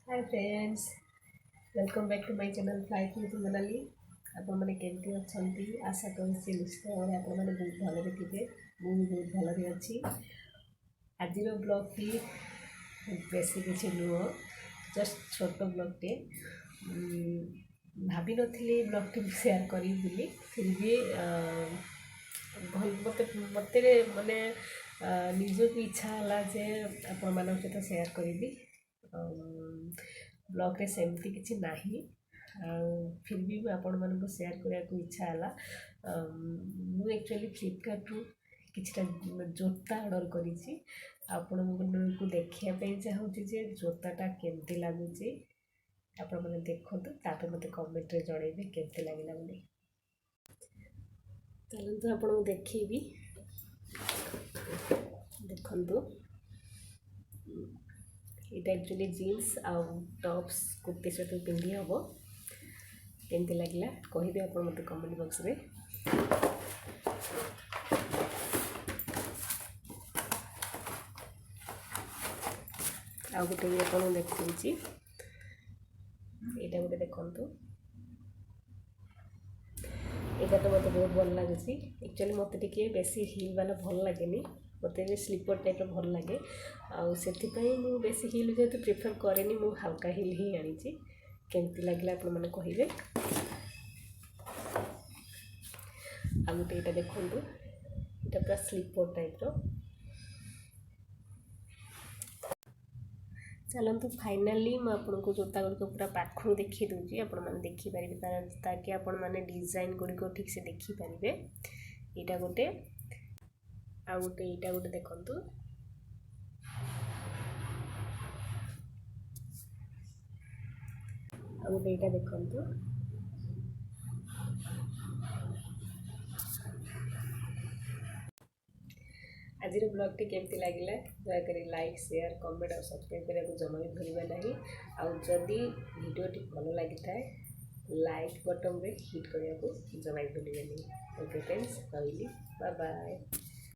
Hi friends, welcome back to my channel flight with Monali. आपने केमती अच्छा आशा कर निश्चित भाव में आपने बहुत भलि थे। मुझे बहुत भलि अच्छी। आज ब्लॉगटी बेसी किसी नुह, जस्ट छोट ब्लॉगटे। भाभी नी ब्लॉगटी सेयार करी बोली, फिर भी भल मत माने निजक इच्छा है जे आपण मान सहित सेयार करी। ब्लॉग्रे सेमती किसी ना, फिर भी आपण मानक सेयार करने को इच्छा है। मुझे एक्चुअली फ्लिपकार्ट रु किछटा जोता ऑर्डर करी आपण को देखापी चाहूँगी जे जोताटा केमती लगुच। आपण मैंने देखु तापर मत कमेंट रे जनइबे केमती लगे बोली। चलते आपको देखी देखु ये एक्चुअली जीन्स आउ टॉप्स कुर्ती सहित पिंधि हम केमती लगे कहे आप मत कमेंट बॉक्स रे। आ गोटे भी आप देखी यहाँ गोटे देखु यहाँ तो मत बहुत भल लगे। एक्चुअली मत टे बेसी हिल वाला भल लगे, मत स्लीपर टाइप भल लगे। आउ बेसी हिल जेहतु प्रिफर कैनि मुझे हल्का हिल ही आनी। केमती लगे आप कहे। आ गोटे यहाँ देखु यहाँ पूरा स्लीपर टाइप रो। चलतु फाइनाली मुझे जोता गुड़िक पूरा पाखु देखी दूसरी आपण मैंने देखिपारे ताकि आपण मैंने डिजाइन गुड़िक ठीक से देखिपारे। यहाँ गोटे आ गोटे यहाँ गोटे देखु आ गोटे यहाँ देखु। आज ब्लॉग टी केमती लगे दयाकोरी लाइक शेयर कमेंट और सब्सक्राइब करने को जमा भी भूलना नहीं। आदि भिडियोटी भल लगी था लाइक बटन में हिट करने को जमा भी भूलना नहीं। ओके फ्रेंड्स, रही बाय बाय।